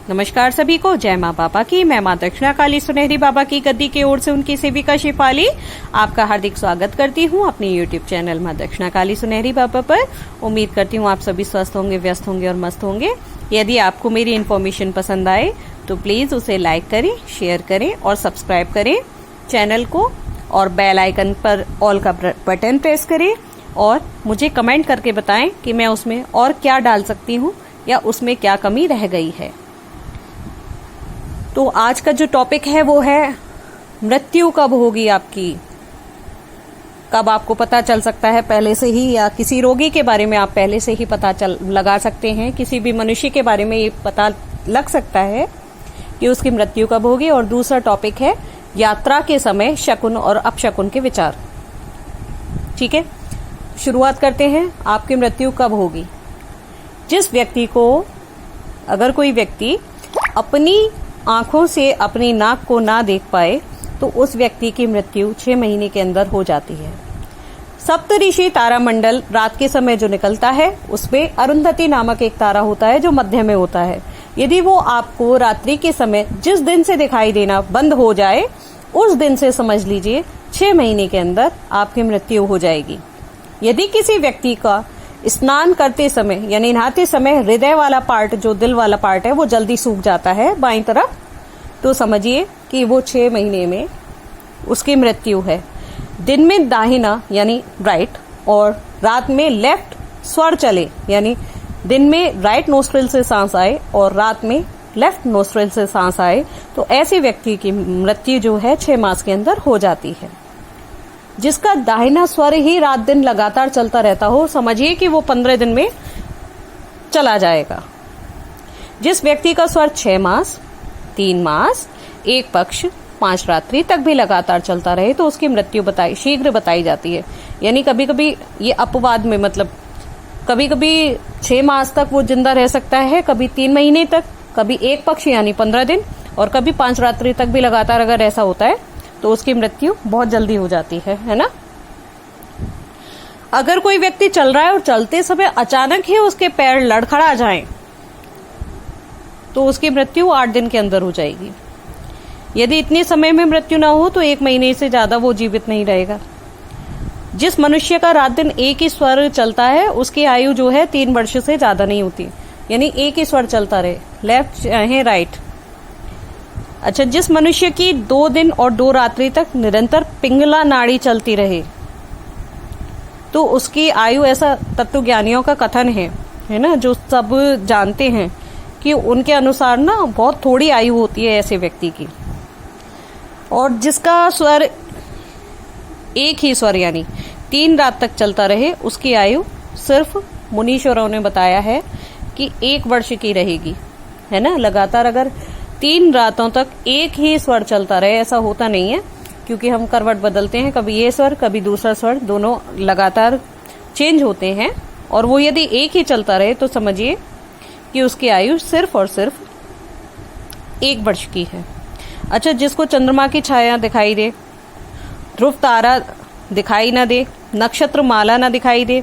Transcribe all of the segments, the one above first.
नमस्कार सभी को। जय माँ बाबा की। मैं माँ दक्षिणा काली सुनहरी बाबा की गद्दी की ओर से उनकी सेविका शिफाली आपका हार्दिक स्वागत करती हूँ अपने यूट्यूब चैनल माँ दक्षिणा काली सुनहरी बाबा पर। उम्मीद करती हूँ आप सभी स्वस्थ होंगे, व्यस्त होंगे और मस्त होंगे। यदि आपको मेरी इन्फॉर्मेशन पसंद आए तो प्लीज उसे लाइक करें, शेयर करें और सब्सक्राइब करें चैनल को, और बेल आइकन पर ऑल का बटन प्रेस करें और मुझे कमेंट करके बताएं कि मैं उसमें और क्या डाल सकती हूँ या उसमें क्या कमी रह गई है। तो आज का जो टॉपिक है वो है मृत्यु कब होगी आपकी, कब आपको पता चल सकता है पहले से ही, या किसी रोगी के बारे में आप पहले से ही पता लगा सकते हैं। किसी भी मनुष्य के बारे में ये पता लग सकता है कि उसकी मृत्यु कब होगी। और दूसरा टॉपिक है यात्रा के समय शकुन और अपशकुन के विचार। ठीक है, शुरुआत करते हैं। आपकी मृत्यु कब होगी? जिस व्यक्ति को, अगर कोई व्यक्ति अपनी आंखों से अपनी नाक को ना देख पाए तो उस व्यक्ति की मृत्यु 6 महीने के अंदर हो जाती है। सप्तऋषि तारामंडल रात के समय जो निकलता है उसमें अरुंधति नामक एक तारा होता है जो मध्य में होता है। यदि वो आपको रात्रि के समय जिस दिन से दिखाई देना बंद हो जाए उस दिन से समझ लीजिए 6 महीने के अंदर आपकी मृत्यु हो जाएगी। यदि किसी व्यक्ति का स्नान करते समय यानी नहाते समय हृदय वाला पार्ट, जो दिल वाला पार्ट है, वो जल्दी सूख जाता है बाईं तरफ, तो समझिए कि वो 6 महीने में उसकी मृत्यु है। दिन में दाहिना यानी राइट और रात में लेफ्ट स्वर चले, यानी दिन में राइट नोस्ट्रिल से सांस आए और रात में लेफ्ट नोस्ट्रिल से सांस आए, तो ऐसे व्यक्ति की मृत्यु जो है 6 मास के अंदर हो जाती है। जिसका दाहिना स्वर ही रात दिन लगातार चलता रहता हो, समझिए कि वो 15 दिन में चला जाएगा। जिस व्यक्ति का स्वर 6 मास, 3 मास, 1 पक्ष, 5 रात्रि तक भी लगातार चलता रहे तो उसकी मृत्यु शीघ्र बताई जाती है। यानी कभी कभी ये अपवाद में, मतलब कभी कभी 6 मास तक वो जिंदा रह सकता है, कभी 3 महीने तक, कभी 1 पक्ष यानी 15 दिन, और कभी 5 रात्रि तक भी लगातार अगर ऐसा होता है तो उसकी मृत्यु बहुत जल्दी हो जाती है ना। अगर कोई व्यक्ति चल रहा है और चलते समय अचानक ही उसके पैर लड़खड़ा जाएं, तो उसकी मृत्यु 8 दिन के अंदर हो जाएगी। यदि इतने समय में मृत्यु ना हो तो 1 महीने से ज्यादा वो जीवित नहीं रहेगा। जिस मनुष्य का रात दिन एक ही स्वर चलता है उसकी आयु जो है 3 वर्ष से ज्यादा नहीं होती, यानी एक ही स्वर चलता रहे, लेफ्ट चाहे राइट। अच्छा, जिस मनुष्य की 2 दिन और 2 रात्रि तक निरंतर पिंगला नाड़ी चलती रहे तो उसकी आयु, ऐसा तत्वज्ञानियों का कथन है ना, जो सब जानते हैं कि उनके अनुसार ना बहुत थोड़ी आयु होती है ऐसे व्यक्ति की। और जिसका स्वर एक ही स्वर यानी 3 रात तक चलता रहे उसकी आयु सिर्फ मुनीश्वरों ने बताया है कि 1 वर्ष की रहेगी, है ना। लगातार अगर 3 रातों तक एक ही स्वर चलता रहे, ऐसा होता नहीं है क्योंकि हम करवट बदलते हैं, कभी ये स्वर कभी दूसरा स्वर, दोनों लगातार चेंज होते हैं, और वो यदि एक ही चलता रहे तो समझिए कि उसकी आयु सिर्फ और सिर्फ 1 वर्ष की है। अच्छा, जिसको चंद्रमा की छाया दिखाई दे, ध्रुव तारा दिखाई ना दे, नक्षत्र माला ना दिखाई दे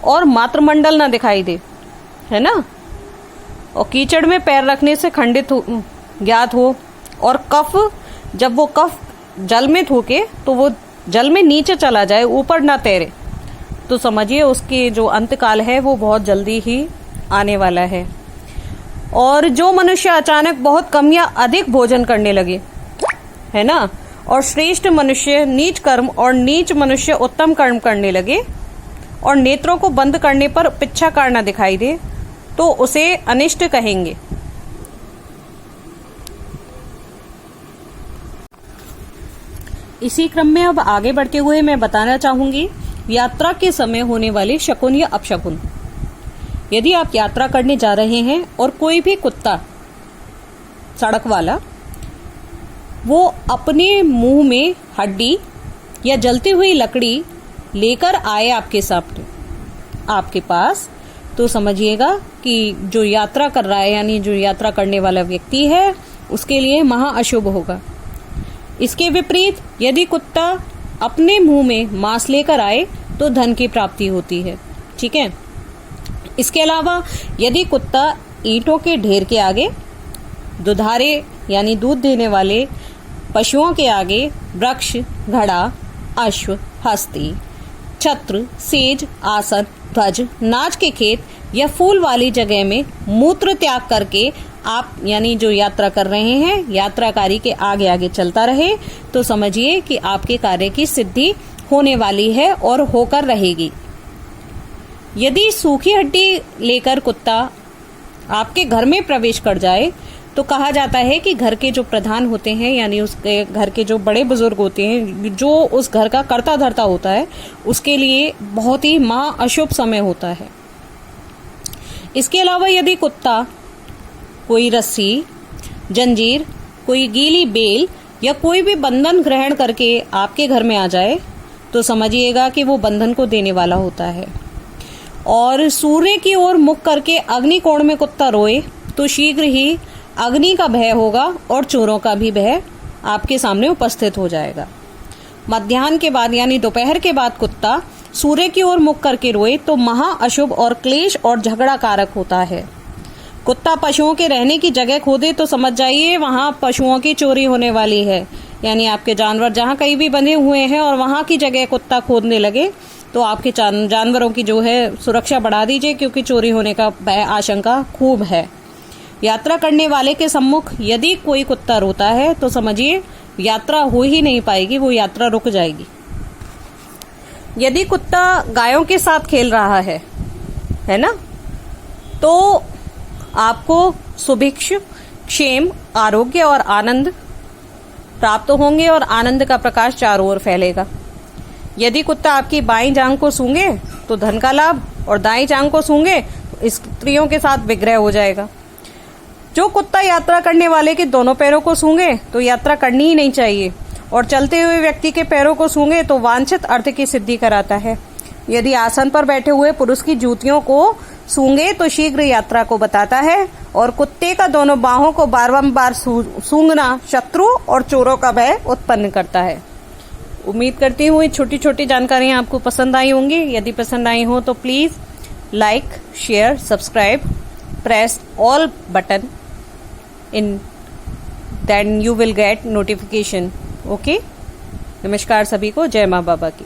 और मातृमंडल ना दिखाई दे, है ना, और कीचड़ में पैर रखने से खंडित ज्ञात हो, और कफ, जब वो कफ जल में थूके तो वो जल में नीचे चला जाए, ऊपर ना तैरे, तो समझिए उसकी जो अंतकाल है वो बहुत जल्दी ही आने वाला है। और जो मनुष्य अचानक बहुत कम या अधिक भोजन करने लगे, है ना, और श्रेष्ठ मनुष्य नीच कर्म और नीच मनुष्य उत्तम कर्म करने लगे, और नेत्रों को बंद करने पर पिच्छाकार न दिखाई दे तो उसे अनिष्ट कहेंगे। इसी क्रम में अब आगे बढ़ते हुए मैं बताना चाहूंगी यात्रा के समय होने वाले शकुन या अपशकुन। यदि आप यात्रा करने जा रहे हैं और कोई भी कुत्ता सड़क वाला वो अपने मुंह में हड्डी या जलती हुई लकड़ी लेकर आए आपके सामने, आपके पास, तो समझिएगा कि जो यात्रा कर रहा है यानी जो यात्रा करने वाला व्यक्ति है उसके लिए महा अशुभ होगा। इसके विपरीत यदि कुत्ता अपने मुंह में मांस लेकर आए तो धन की प्राप्ति होती है। ठीक है, इसके अलावा यदि कुत्ता ईंटों के ढेर के आगे दुधारे यानी दूध देने वाले पशुओं के आगे वृक्ष, घड़ा, अश्व, हस्ती, छत्र, सेज, आसन, ध्वज, नाच के खेत या फूल वाली जगह में मूत्र त्याग करके आप यानी जो यात्रा कर रहे हैं यात्राकारी के आगे आगे चलता रहे तो समझिए कि आपके कार्य की सिद्धि होने वाली है और होकर रहेगी। यदि सूखी हड्डी लेकर कुत्ता आपके घर में प्रवेश कर जाए तो कहा जाता है कि घर के जो प्रधान होते हैं यानी उसके घर के जो बड़े बुजुर्ग होते हैं, जो उस घर का कर्ता धर्ता होता है, उसके लिए बहुत ही महा अशुभ समय होता है। इसके अलावा यदि कुत्ता कोई रस्सी, जंजीर, कोई गीली बेल या कोई भी बंधन ग्रहण करके आपके घर में आ जाए तो समझिएगा कि वो बंधन को देने वाला होता है। और सूर्य की ओर मुख करके अग्नि कोण में कुत्ता रोए तो शीघ्र ही अग्नि का भय होगा और चोरों का भी भय आपके सामने उपस्थित हो जाएगा। मध्याह्न के बाद यानी दोपहर के बाद कुत्ता सूर्य की ओर मुख करके रोए तो महा अशुभ और क्लेश और झगड़ा कारक होता है। कुत्ता पशुओं के रहने की जगह खोदे तो समझ जाइए वहां पशुओं की चोरी होने वाली है। यानी आपके जानवर जहां कहीं भी बंधे हुए हैं और वहां की जगह कुत्ता खोदने लगे तो आपके जानवरों की जो है सुरक्षा बढ़ा दीजिए, क्योंकि चोरी होने का भय आशंका खूब है। यात्रा करने वाले के सम्मुख यदि कोई कुत्ता रोता है तो समझिए यात्रा हो ही नहीं पाएगी, वो यात्रा रुक जाएगी। यदि कुत्ता गायों के साथ खेल रहा है ना, तो आपको सुभिक्ष, क्षेम, आरोग्य और आनंद प्राप्त होंगे और आनंद का प्रकाश चारों ओर फैलेगा। यदि कुत्ता आपकी बाईं जांघ को सूंघे तो धन का लाभ और दाईं जांघ को सूंघे तो स्त्रियों के साथ विग्रह हो जाएगा। जो कुत्ता यात्रा करने वाले के दोनों पैरों को सूंघे तो यात्रा करनी ही नहीं चाहिए, और चलते हुए व्यक्ति के पैरों को सूंघे तो वांछित अर्थ की सिद्धि कराता है। यदि आसन पर बैठे हुए पुरुष की जूतियों को सूंघे तो शीघ्र यात्रा को बताता है, और कुत्ते का दोनों बाहों को बारंबार सूंघना शत्रु और चोरों का भय उत्पन्न करता है। उम्मीद करती हूँ ये छोटी छोटी जानकारियां आपको पसंद आई होंगी। यदि पसंद आई हो तो please like, share, subscribe, press all button in then you will get notification. Okay, नमस्कार सभी को, जय माँ बाबा की।